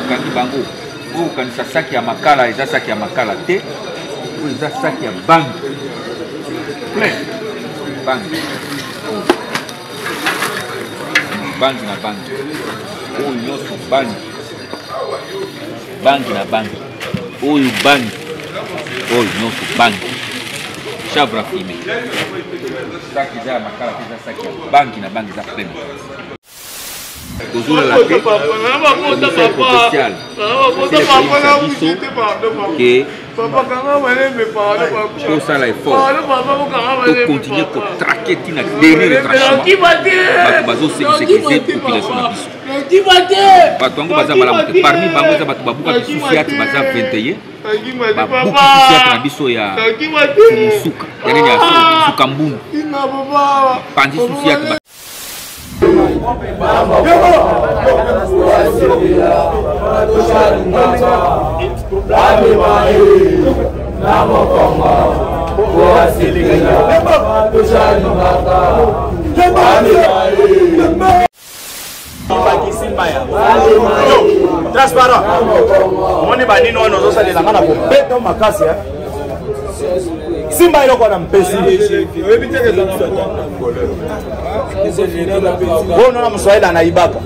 tokangi bango oyo kanisa saki ya makala eza saki ya makala te oyo eza saki ya bangi plein bangi bangi na bangi oyo nyonso bangi bangi na bangi oyo bangi oyo nyonso bangi chavre fumé saki eza ya makala te eza saki ya bangi na bangi eza plein toujours la paix, commissaire provincial, que ça là est fort, pour continuer pour traquer la dernière retranchement, bazo sécuriser la population na biso. Bato ngo baza malamu te parmi bango za bato babuka bisusiati baza 21, babuka bisusiati na biso ya musuka, yani ya suka mbungu. Pandi susiati transparent. On est banni non nous ça les amana pour béton makasi hein. Simba il ko na mpesi. Oh non mswahili anaibaka.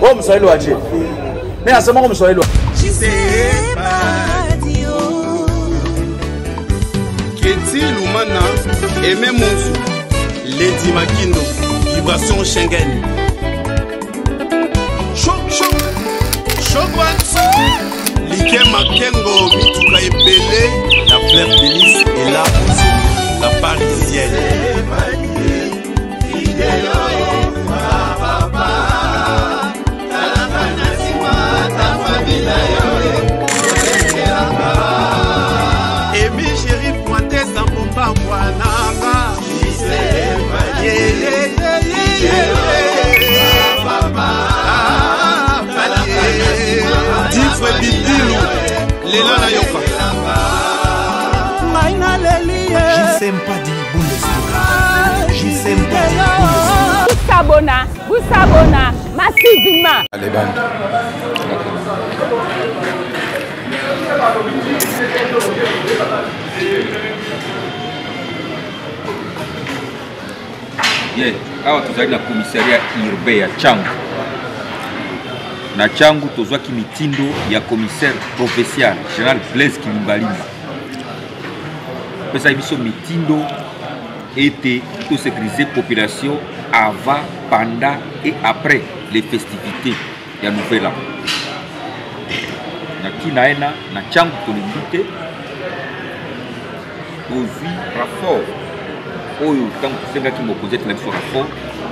Oh mswahili wa je. Mimi nasema kwa mswahili wa. Keti Lumana Aimé Monzou Lady Makindo Vibration Schengen Choc choc choc Like Makengo Mituka Ebele La Fleur Bélis et là aussi la parisienne Emi chéri pointé sans pompa wananga Difre bidilu Lela na yoka Je s'aime pas dit Bundesliga. Je s'aime pas dit Bundesliga. Vous s'abonnez massivement. Allez, bande. Yeah, awa tozali na commissariat urbain ya Changu. Na Changu tozwaki mitindo ya commissaire provincial général Blaise Kilimbalimba. Pesa biso mitindo était tout sécuriser population avant, pendant et après les festivités ya Nouvel An. Na kinaena na Changu tolibite ozwi rapport oyo tango tosengaki mokonzi na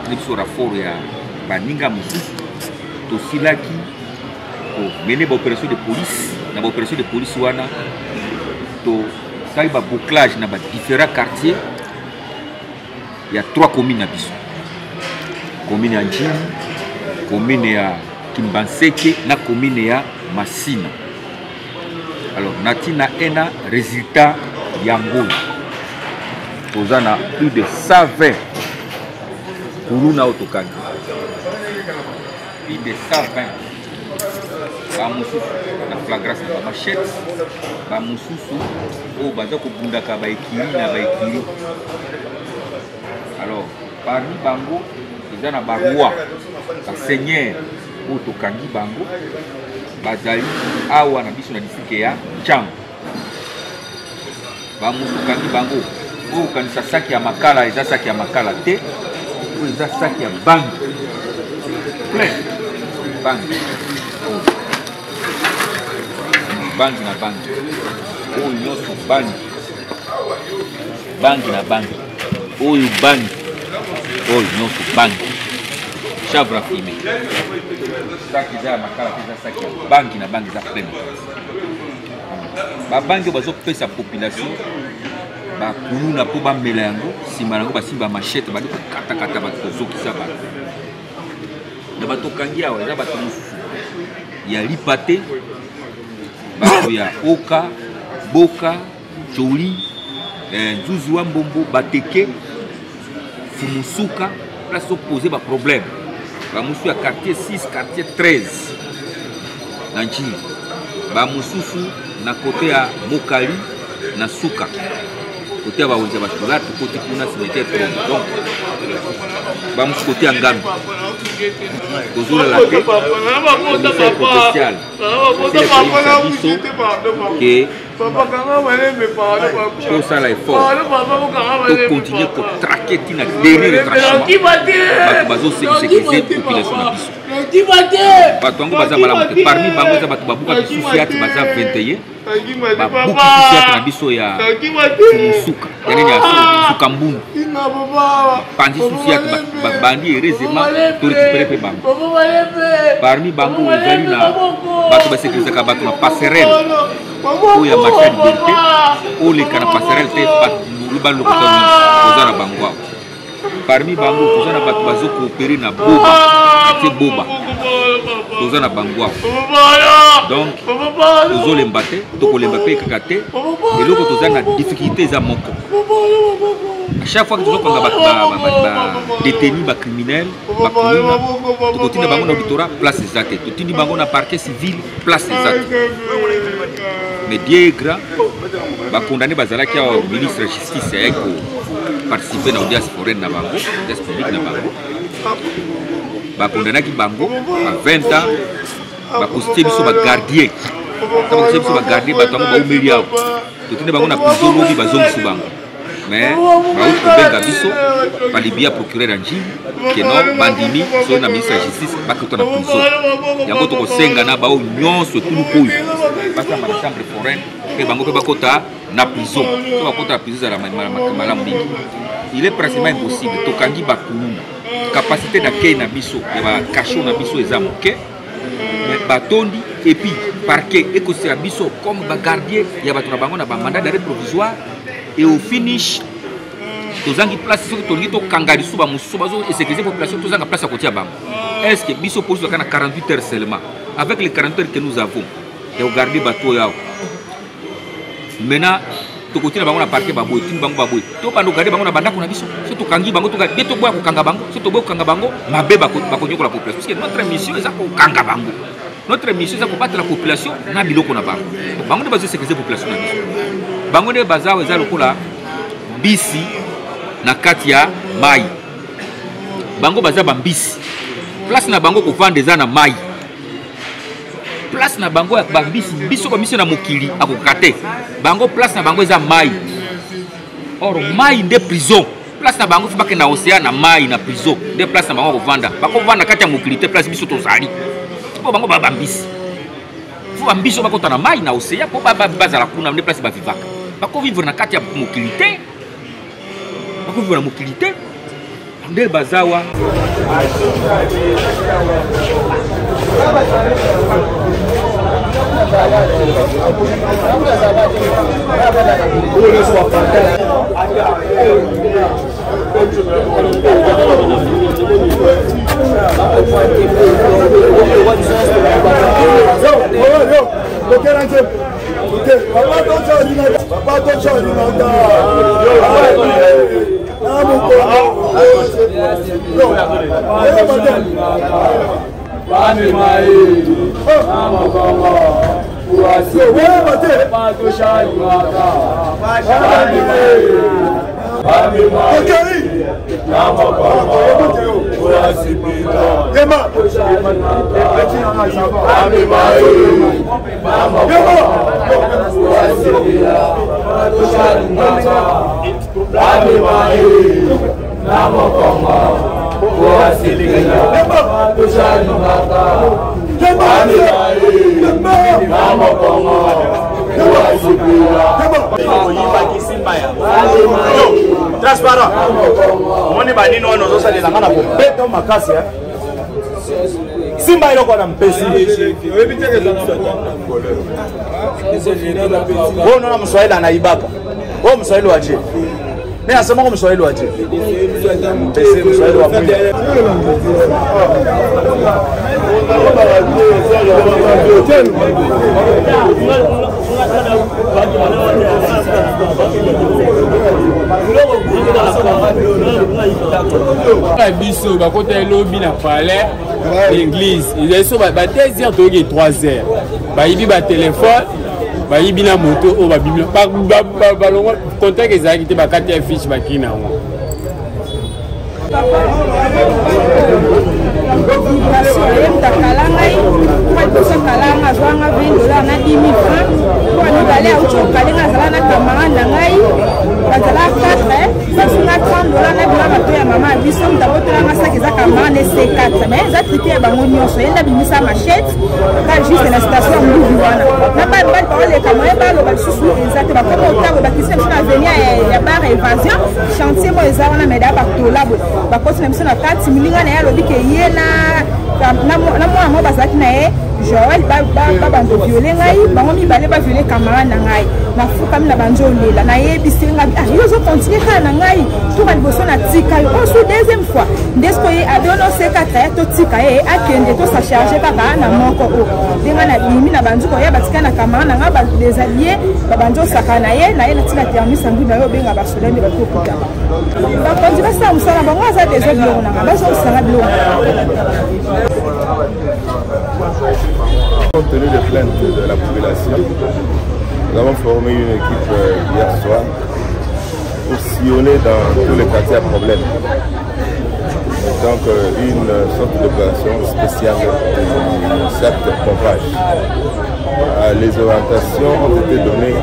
biso rapport ya baninga mosusu tosilaki mener baopération de police na baopération de police wana tosali babouclage na différents quartiers. Il y a 3 communes à biso. Commune ya Njini, commune ya Kimbanseke na commune ya Masina. Alors natina ena résultat yango. Tozana plus de 120 kuruna otokangi. Plus de 120. Ba mususu na flagrance na machette. Ba mususu o baza ko bundaka ba ekiri na ba ekiri. Alors, parmi bango, ils ont un roi, un seigneur, Otokangi bango, bazali, awa na biso na district ya Changu. Bamutokangi bango, o kanisa saki ya makala, eza saki ya makala te, o eza saki ya bangi. Plein, bangi. Bangi na bangi. O nyonso bangi. Bangi na bangi. Oyo bangi oyo nyonso bangi chavre fumé saki eza ya makala te eza saki ya bangi na bangi eza plein babangi bazopesa population bakuluna mpo bamela yango nsima yango basimba machete bali kokatakata bato kozokisa bato na batokangi awa eza bato mosusu ya lipa te bato ya oka boka Choli Nzuzu wa Mbombo Bateke Fumusuka place opposé ba problème ba musu ya quartier 6 quartier 13 na njili ba mususu na kote ya Mokali na Suka kote ya baonza bashula kote kuna cimetière trop donc ba mususu kote ya Ngambi tozula la paix commissaire provincial que tout ça là effort pour continuer à traquer tina dernier retranchement bazo sécuriser population na biso bato yango baza malamu te parmi bango eza bato babuka bisusiati baza 21 babuki susiati na biso ya musuka yaneni ya suka mbunu pandi susiati babandi heureusement torécupere mpe bango parmi bango ezali na bato basécurisaka bato na passerelle oyo ya marché ya liberté oleka na passerelle te balokota toza na bango awa parmi bango toza na bato bazokoopere na boba te boba toza na bango awa donc tozolemba te tokolemba mpe kaka te eloko toza na difficulté eza moko à chaque fois que tozokanga badétenu bacriminel bakomuna tokotinda bango na auditorat place eza te totindi bango na parquet civil place eza te mais Dieu grand bakondamné bazalaki awa ministre ya justice ayaki koparticipe na audience foraine na bango audience publique na bango bakondamnaki bango à 20 ans bakosite biso bagardien bakosite biso bagardien bato yango baumeli awa totindi bango na prison lobi bazongisi bango mais bauti kobenga biso balibia procureur ya njili keno bandimi so na ministre ya justice bakota na prison yango tokosenga na bao nyonso etuluku oyo basamba na chambre foraine mpe bango mpe bakota na prison so bakota na prison ezala malamu mingi. Il est pratiquement impossible tokangi bakuluna capacité d'accueil na biso ya bakasho na biso eza moke mais batondi et puis parquet ekosela biso comme bagardien ya bato na bango na bamandat d'arrêt provisoire et au finish tozangi place soki tolingi tokanga lisusu bamosusu bazosécuriser population tozanga place ya kotia bango. Est ce que biso posi toka na 48 heures seulement avec les 40 heures que nous avons ya kogarder bato yao maintenant tokotina bango na parquet baboy tini bango baboy to bando garder bango na bandako na biso so tokangi bango toka beto boya kokanga bango so to boya kokanga bango mabe bakonyokola population parce que notre mission eza kokanga bango. Notre mission c'est de combattre la population na biloko na bango. Bango ne bazo sécuriser population na biso. Bango ne bazawa eza lokola bisi na kati ya mai. Bango baza bambisi. Place na bango ko vendre eza na mai. Place na bango ya bambisi biso ko mission na mokili akokate. Bango place na bango eza mai. Or mai nde prison. Place na bango fibake na océan na mai na prison. Nde place na bango ko vendre. Bako vendre kati ya mokili te place biso tozali. Po bango babambisi fo bambiso bakota na mai na océan po bazala kuna nde place bavivaka bako vivre na kati ya mokilité bako vivre na mokilité nde bazawa transparent. On est banni non nous ça les angana pour béton makasi hein. Simba iloko na mpesi. Bon non mswahili anaibaka. Wewe mswahili waje. Mimi nasema kwa mswahili waje. Mpesi mswahili wa mwili. Biso bakota elobi na palais l'église ils sont ba 2h to 3h bayibi ba téléphone bayibi na moto o babibi balongo contact ezalaki te bakati ya fiche bakiri nango kalanga azwanga $20 na 10 000 francs po mibale auti okalinga azala na camarade na ngai bazala 4 sasunga $30 na bima bato ya mama biso mutabotelanga saki eza camarade C4 mais eza trike ya bango nyonso yenda bimisa machete ka juste na station ya mbubi wana na bali baoleka moye baloba lisusu eza te bakoma otango bakisi na biso na avenir ya bar évasion chantier mo eza wana meda batola boye bakoti na biso na kati milinga na ye alobi ke ye na mwana mo bazalaki na ye Joël babando viole ngai bango mibale baviole camarade na ngai nafukami na banzo olela nayebisi ngai yo ozokontinue kaka na ngai toka liboso na tika yo osu deuxième fois ndesko ye abeono C4 ye totika ye akende tosacharge kaka na moko o ndenga na bimi na banzuko ya batika na camarade na ngai badesalie babanzo osaka na ye natika termis sangu na yo obenga basoda nde bakokuta bakonzi basala mosala bango aza dezo biloko na ngai bazosala biloko Compte tenu des plaintes de la population, nous avons formé une équipe hier soir pour sillonner dans tous les quartiers à problème. Donc une sorte d'opération spéciale de cercle de pompage. Les orientations ont été données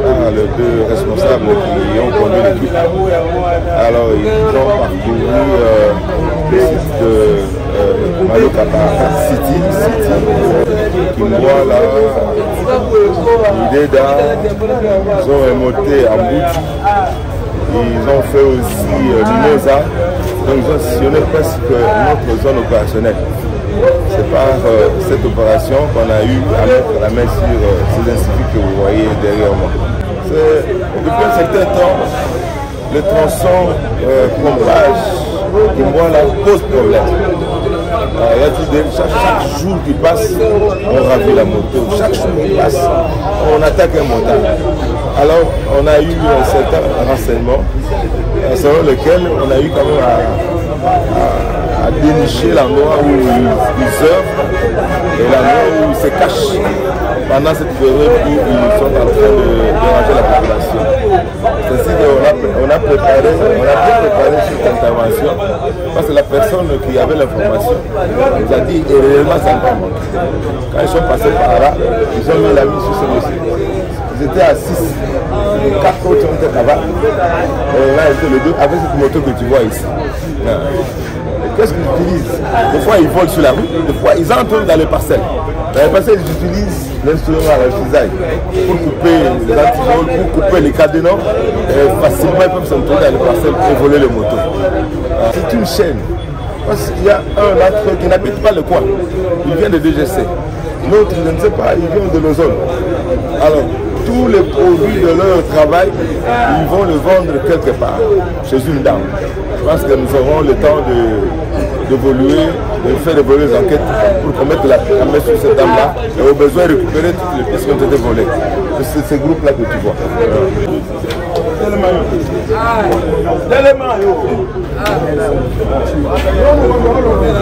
par les deux responsables qui ont conduit l'équipe. Alors ils ont parcouru le site de Malokapa City, Kimboa là, Ideda, ils ont remonté à Bout, ils ont fait aussi Mimosa, donc ils ont sillonné presque notre zone opérationnelle. C'est par cette opération qu'on a eu à mettre la main sur ces instituts que vous voyez derrière moi. Depuis un certain temps, le tronçon pompage Kimboa là pose problème. Il y a tout chaque jour qui passe, on ravit la moto. Chaque jour qui passe, on attaque un montagne. Alors, on a eu un certain renseignement selon lequel on a eu quand même à dénicher l'endroit où ils œuvrent et l'endroit où ils se cachent pendant cette période où ils sont en train de déranger la population. Ceci, on a bien préparé cette intervention parce que la personne qui avait l'information nous a dit et réellement ça me manque. Quand ils sont passés par là, ils ont mis la main sur ce monsieur. Ils étaient à 6, 4 autres étaient là-bas. Et là, ils étaient les deux avec cette moto que tu vois ici. Qu'est-ce qu'ils utilisent? Des fois, ils volent sur la route, des fois, ils entrent dans les parcelles. Dans les parcelles, ils utilisent l'instrument à la cisaille pour couper les antivols, pour couper les cadenas. Facilement, ils peuvent s'entrer dans les parcelles pour voler les motos. C'est une chaîne. Parce qu'il y a un d'entre eux qui n'habite pas le coin. Il vient de DGC. L'autre, je ne sais pas, il vient de l'ozone. Alors, tous les produits de leur travail, ils vont le vendre quelque part, chez une dame. Je pense que nous aurons le temps d'évoluer, de faire évoluer les enquêtes pour qu'on mette la main sur cette dame-là et au besoin récupérer toutes les pièces qui ont été volées. C'est ces groupes-là que tu vois.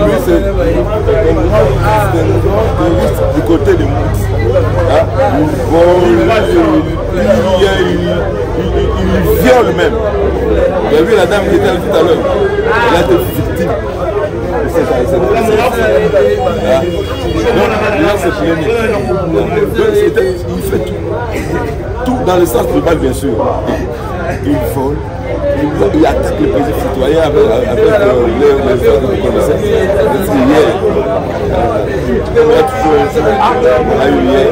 Lui, c'est du côté de Mousse. Il viole même. Vous avez vu la dame qui était là tout à l'heure. Elle a été victime. Il fait tout dans le sens tribal, bien sûr. Il vole, il attaque les pays citoyens avec les gens que vous connaissez. Hier, on a eu hier,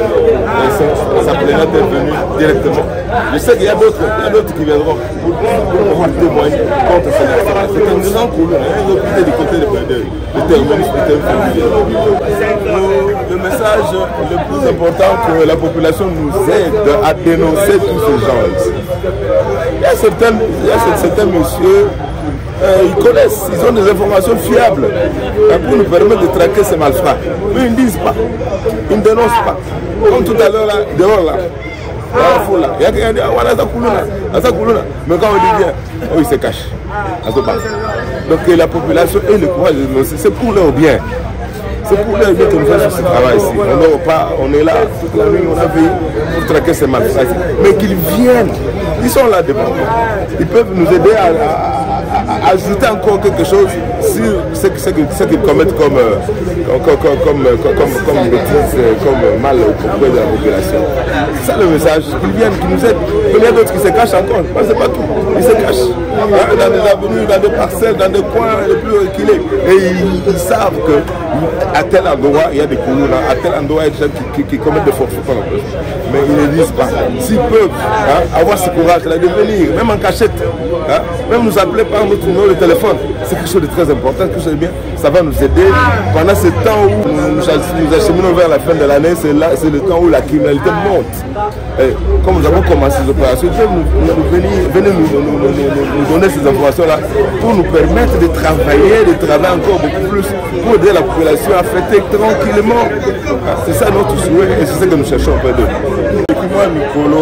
sa plainte est venue directement. Je sais qu'il y a d'autres qui viendront pour témoigner contre cela. C'est un grand problème. Il y a du côté du terrorisme. Le message le plus important, que la population nous aide à dénoncer tous ces gens ici. Il y a certains messieurs, ils connaissent, ils ont des informations fiables pour nous permettre de traquer ces malfrats. Mais ils ne disent pas, ils ne dénoncent pas. Comme tout à l'heure, là, dehors là, il y a quelqu'un qui dit, mais quand on dit bien, oh, ils se cachent. Donc la population et le courage de dénoncer, c'est pour leur bien. C'est pour leur dire que nous faisons ce travail ici. On est là toute la nuit, on a veillé pour traquer ces malfaiteurs. Mais qu'ils viennent, ils sont là devant. Ils peuvent nous aider à ajouter encore quelque chose sur ce qu'ils commettent comme bêtises, comme mal auprès de la population. C'est ça le message, qu'ils viennent, qu'ils nous aident. Il y a d'autres qui se cachent encore, moi c'est pas tout. Ils se cachent dans des avenues, dans des parcelles, dans des coins les plus reculés. Et ils savent qu'à tel endroit il y a des coulous, à tel endroit il y a des gens qui commettent des forfaits. Mais ils ne disent pas. S'ils peuvent avoir ce courage de venir, même en cachette, même nous appeler par notre numéro de téléphone, c'est quelque chose de très important, quelque chose de bien. Ça va nous aider. Pendant ce temps où nous acheminons vers la fin de l'année, c'est le temps où la criminalité monte. Et comme nous avons commencé ces opérations, venez nous donner ces informations-là pour nous permettre de travailler encore beaucoup plus pour aider la population à fêter tranquillement. C'est ça notre souhait et c'est ce que nous cherchons auprès d'eux. Depuis moi, Nicolo,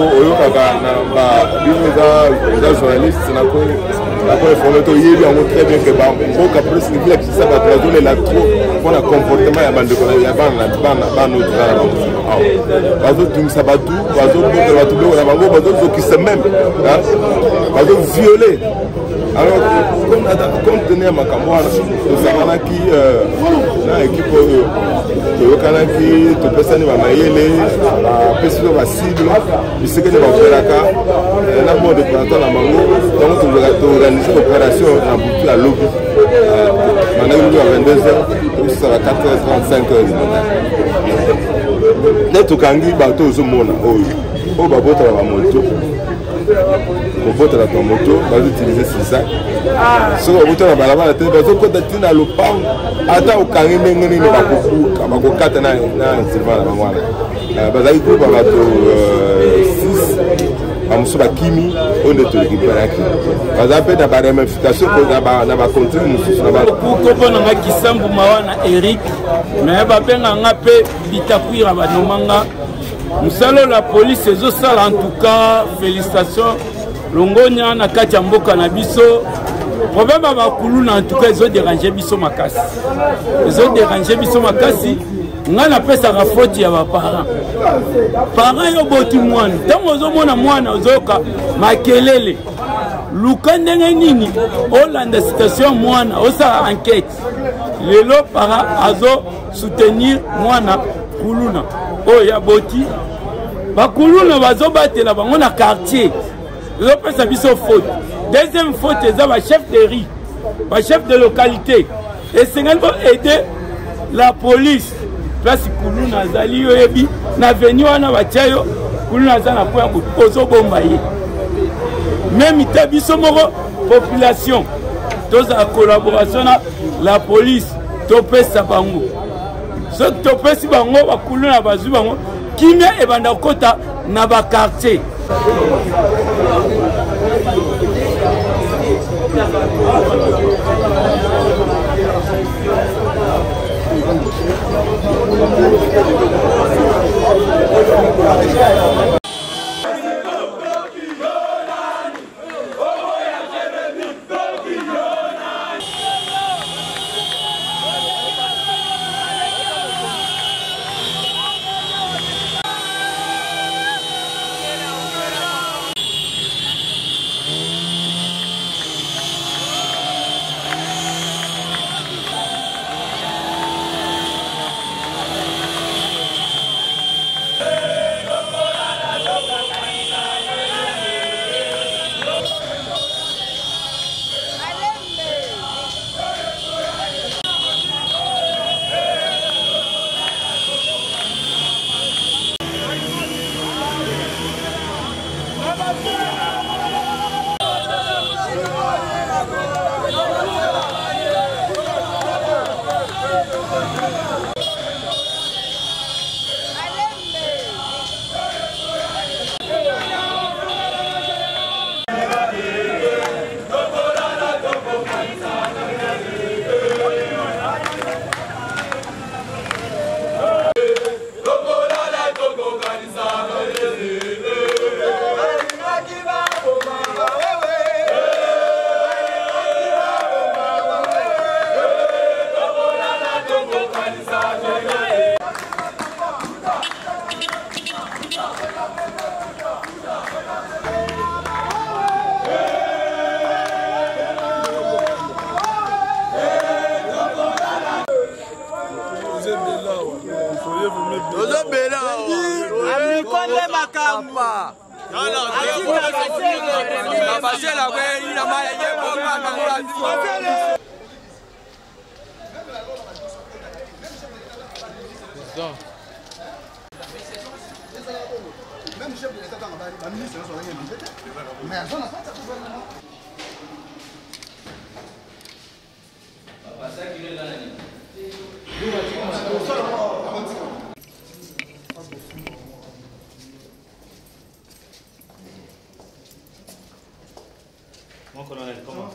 les journalistes, c'est informé très bien que après ce qu'il y a qui s'est battu là trop pour le comportement il y a bande il y a bande nous ça battu qui se même violer. Alors comme tenir ma camarade nous avons qui na équipe qui te personne va mailler personne va cible il sait que ne va faire la mode de planter la mango donc tu vas organiser l'opération en boucle à lobby maintenant à 22h ça va 4h35 net kangi bateau zo mona o babota la moto Bobote la moto, va utiliser ça. Si on bobote la balabala, tu vas côté tina le pam, ata au kangi n'engeni ne bakoku, kabako kata na silva la mangwana. Bazali groupe bato 6, amusuba kimi, on est tout récupéré. Bazapé na ba ramification pour na ba contrôle mususu na ba. Pourquoi pas na kisambu mawana Eric, mais ba benga ngape bitakwira ba nomanga. Musalo la police ezo sala en tout cas félicitations longonya na kati ya mboka na biso problème ba kuluna en tout cas ezo déranger biso makasi nga na pesa ka faute ya ba parents yo boti mwana tango zo mona mwana ozoka makelele luka ndenge nini olanda situation mwana osala enquête lelo para azo soutenir mwana kuluna oya boti bakuluna bazobatela bango na quartier ezopesa biso faute. Deuxième faute eza ba chef de riz ba chef de localité esengeli po aider la police place kuluna azali oyebi na veni wana batia yo kuluna aza na point ozobomba ye même ita biso moko population tozala collaboration na la police topesa bango soki topesi bango bakuluna bazwi bango kimia ebanda kota na ba quartier. Même chef de l'État, la ministre, mais à zone, Mon colonel, comment?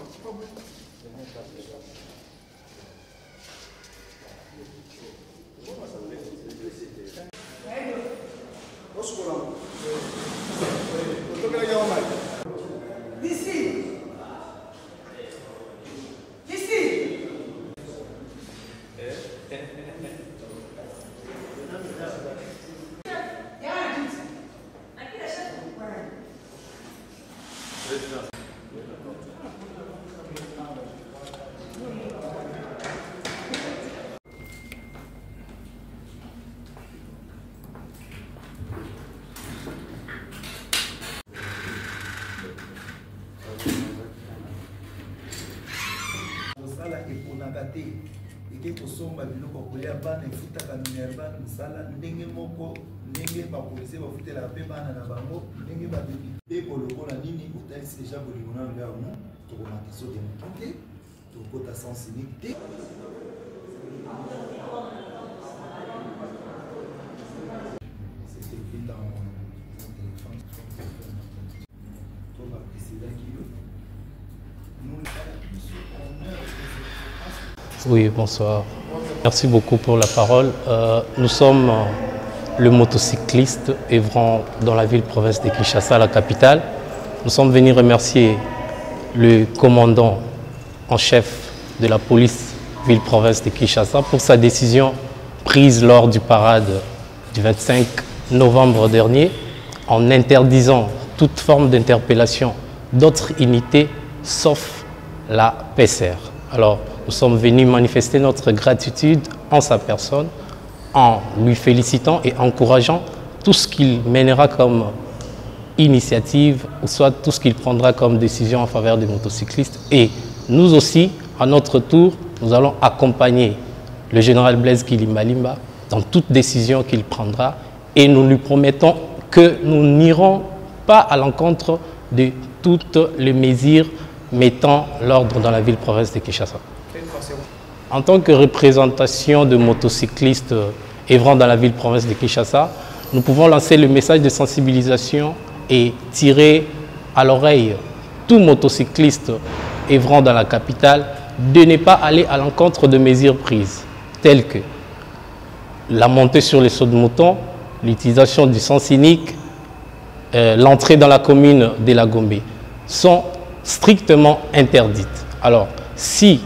eke kosomba biloko kolia bana efutaka minerva misala ndenge moko ndenge bapolisier bafutela mpe bana na bango ndenge babebi mpe kolokola nini otalisi deja bolingo na ngai yango tokomata so de moto te tokota sens unique te c'était fait dans mon téléphone to baprécisedaki yo nous Oui, bonsoir. Merci beaucoup pour la parole. Nous sommes le motocycliste œuvrant dans la ville-province de Kinshasa, la capitale. Nous sommes venus remercier le commandant en chef de la police ville-province de Kinshasa pour sa décision prise lors du parade du 25 novembre dernier en interdisant toute forme d'interpellation d'autres unités sauf la PCR. Alors, nous sommes venus manifester notre gratitude en sa personne, en lui félicitant et encourageant tout ce qu'il mènera comme initiative, ou soit tout ce qu'il prendra comme décision en faveur des motocyclistes. Et nous aussi, à notre tour, nous allons accompagner le général Blaise Kilimbalimba dans toute décision qu'il prendra. Et nous lui promettons que nous n'irons pas à l'encontre de toutes les mesures mettant l'ordre dans la ville-province de Kinshasa. En tant que représentation de motocyclistes œuvrant dans la ville-province de Kinshasa, nous pouvons lancer le message de sensibilisation et tirer à l'oreille tout motocycliste œuvrant dans la capitale de ne pas aller à l'encontre de mesures prises, telles que la montée sur les sauts de mouton, l'utilisation du sens unique, l'entrée dans la commune de la Gombe, sont strictement interdites. Alors, si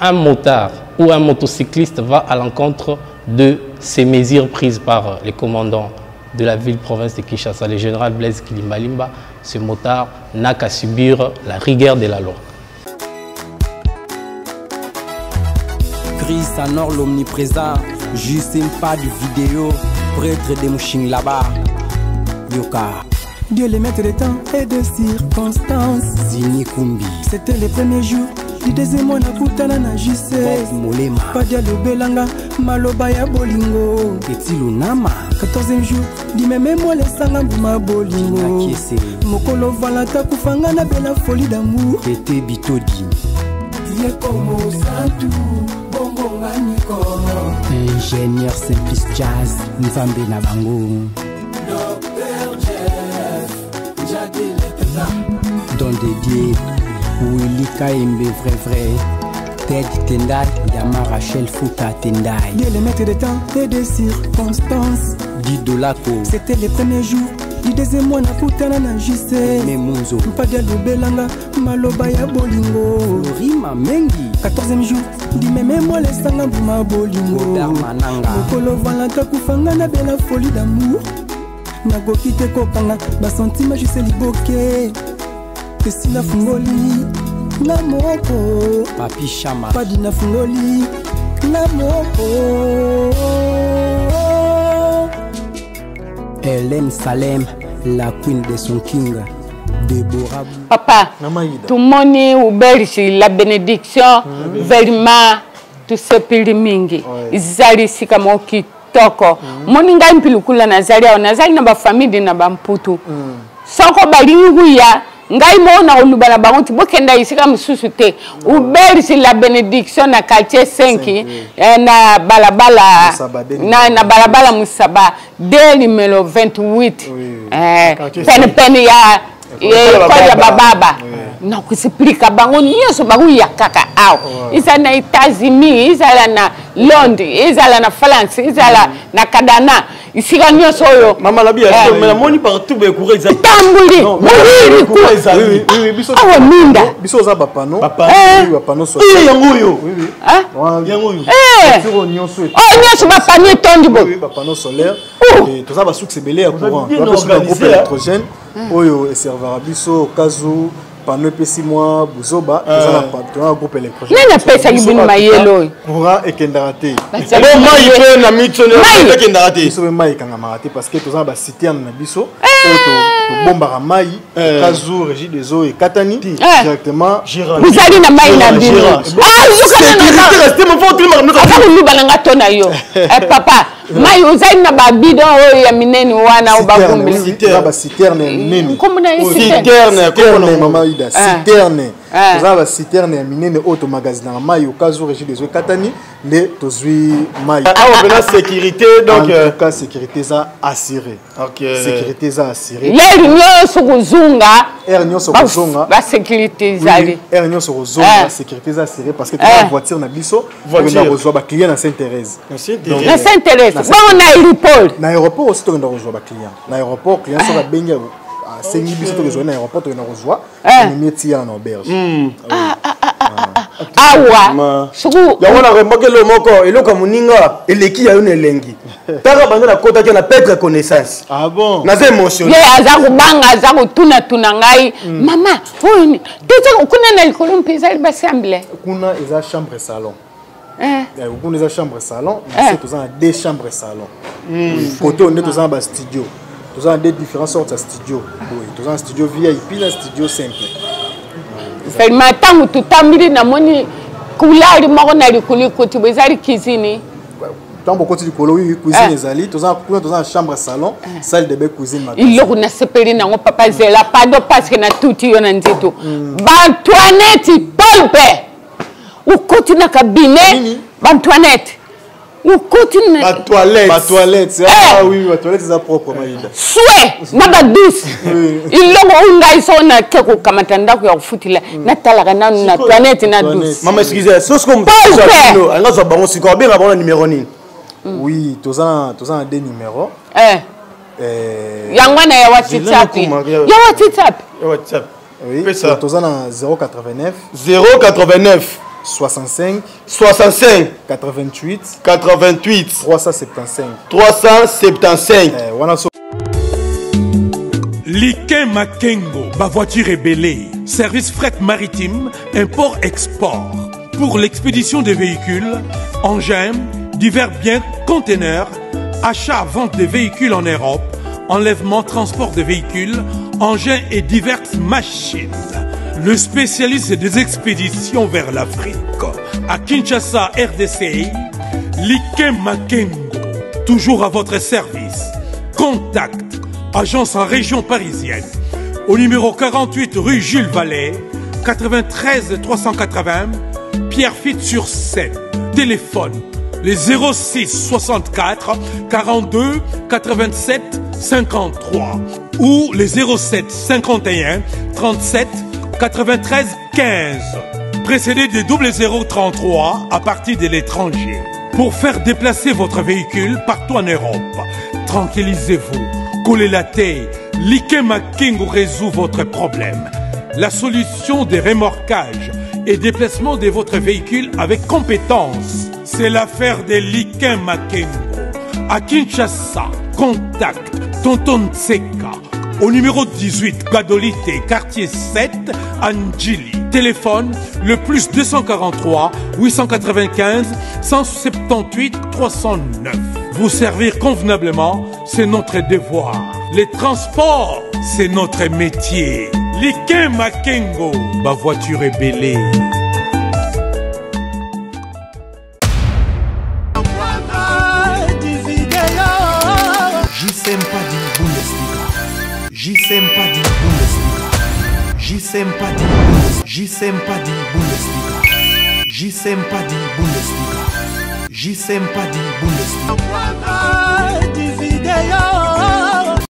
un motard ou un motocycliste va à l'encontre de ces mesures prises par les commandants de la ville-province de Kinshasa, le général Blaise Kilimbalimba, ce motard n'a qu'à subir la rigueur de la loi. Chris Anor l'omniprésent, juste pas de vidéo, prêtre de Mouching là-bas, Yoka. Dieu les maître de temps et de circonstances. Zini Kumbi. C'était les premiers jours du deuxième mois na kutana na jise. Molema. Padia le belanga, maloba ya bolingo. Ketilu nama. 14e jour, di meme moi les sanga ma bolingo. Mokolo valata kufanga na bela folie d'amour. Kete bitodi. Ye como santu, bongo nganiko. Ingénieur Simplice Jazz, Nzambe na bango. Don dédié, Willy Kaimbe vrai, Ted Tendai, Yama Rachel Fouta Tendai. Dieu les maîtres de temps et de circonstances. Didolako. C'était les premiers jours du deuxième mois na kutana na jise. Memunzo. Mpadia lobelanga, maloba ya bolingo. Rima mengi. 14e jour, di meme moi les sanga ma bolingo. Mananga. Mokolo valanta kufanga na bela folie d'amour. Nagoki te kokanga, basentima jise liboke. Kesi na fungoli, na moko. Papi Chama. Padi na fungoli, na moko. Hélène Salem, la queen de son king. Déborah. Papa, tout le monde auberge la bénédiction, vraiment, tout ce pays mingi. Zali sikamo kitoko. Moninga impilukula nazali au nazali na ba famille na ba mputu. Soko balinguya ngai mona olubala bango tibokenda isika mususu te. Auberge la bénédiction na quartier 5 na balabala na balabala Musaba dès numéro 28. Pen ya Koya bababa na kusipilika bango nyonso bango ya kaka ao isa na États-Unis isa na Londres isa na France isa na Kadana isika nyonso oyo mama la bia mais la moni partout be courir za tambuli oui biso awa minda biso za bapano bapano so yango yo yango yo sur nyonso nyonso bapano tondi bo bapano solaire et tout ça va succès belé à courant tu vas sur un groupe électrogène oyo et servera biso kazu pano pesi moi buzoba tu as un groupe électrogène nana pesa libini mayelo courant et kendarate bon mai pe na mitone na kendarate biso be mai kanga marate parce que tout ça ba citerne na biso to bombara mai kazu régie des eaux et katani directement vous allez na mai na bino vous rester mon faut tout le balanga tona yo papa mai uzai na babido ya mineni wana ubagumbi citerne mineni komuna citerne mama ida citerne za ba citerne ya mineni auto magazine na mai okazo régie des eaux katani les tozui mai la sécurité donc en tout cas sécurité ça assuré OK sécurité ça assuré nyoso kuzunga nyoso kuzunga ba sécurité zali nyoso kuzunga sécurité ça assuré parce que tu as voiture na biso voiture na reçoit ba client na Sainte-Thérèse na Sainte-Thérèse bon na aéroport aussi tu as reçoit ba client na aéroport client so ba benga sengi biso to reçoit na aéroport to na reçoit ni métier en auberge awa suku yango na remarqué le moko eloko moninga eleki ya une elengi taka banda na kota ke na perdre connaissance bon na c'est émotionnel ye aza kubanga aza kutuna tuna ngai mama oni tete kuna na likolo mpeza libasemble kuna eza chambre salon kuna eza chambre salon mais c'est tous deux chambres salon côté on est tous en bas studio tous en deux différentes sortes de studio oui tous en studio VIP na studio simple fait matangu tutambiri na moni kulari mako na likuli kuti bezali cuisine tambo côté du colo oui cuisine ezali tous en chambre salon salle de bain cuisine magasin iloko na sepeli na ngo papa zela pado parce que na tuti yo na nzito Antoinette Polpe ukoti na kabine Antoinette ukoti na toilette oui toilette za propre maïda souhait na ba douce iloko ungai sona keko kamatanda ko ya kufutila na talaka na toilette na douce mama excusez so comme ça anga zo bango siko bien ba numéro nini oui tous en deux numéros yangwana ya WhatsApp oui tous en 089 65 88 375 Liké Makengo, ma voiture est belée. Service fret maritime, import-export. Pour l'expédition des véhicules, engins, divers biens, conteneurs, achat-vente des véhicules en Europe, enlèvement, transport de véhicules, engins et diverses machines. Le spécialiste des expéditions vers l'Afrique. À Kinshasa, RDC, Liké Makengo, toujours à votre service. Contact, agence en région parisienne, au numéro 48 rue Jules Vallée, 93 380, Pierrefitte-sur-Seine. Téléphone, les 06 64 42 87 53 ou les 07 51 37 93 15, précédé de 0033 à partir de l'étranger. Pour faire déplacer votre véhicule partout en Europe, tranquillisez-vous, collez la tête, Liké Makengo résout votre problème. La solution des remorquages et déplacement de votre véhicule avec compétence, c'est l'affaire de Liké Makengo. À Kinshasa, contact Tonton Tseka au numéro 18, Gadolité, quartier 7, Anjili. Téléphone, le plus 243 895 178 309. Vous servir convenablement, c'est notre devoir. Les transports, c'est notre métier. Liké Makengo, ma voiture est bellée. JCM Padi Bundesliga. JCM Padi Bundesliga. JCM Padi Bundesliga. JCM Padi Bundesliga. JCM Padi Bundesliga.